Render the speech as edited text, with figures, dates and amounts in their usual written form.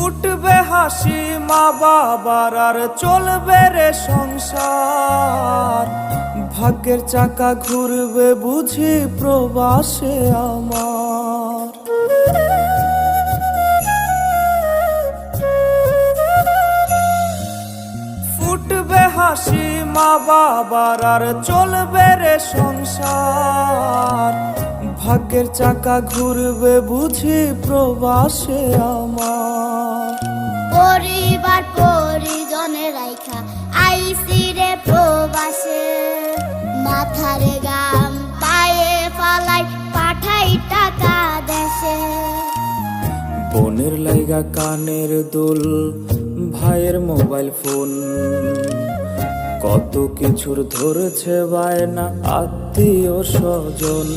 ফুটবে হাসি মা বাবার আর চলবে রে সংসার। ভাগ্যের চাকা ঘুরবে বুঝি প্রবাসে আমার। ফুটবে হাসি মা বাবার আর চলবে রে সংসার। ভাগ্যের চাকা ঘুরবে বুঝি প্রবাসে আমার। পরিবার পরিজনের রাইখা আইসি রে প্রবাসে, মাথারে গাম পায়ে ফালাই পাঠাই টাকা দেশে। বোনের লাইগা কানের দুল, ভাইয়ের মোবাইল ফোন, কত কিছুর ধরেছে বায়না আত্মীয় স্বজন।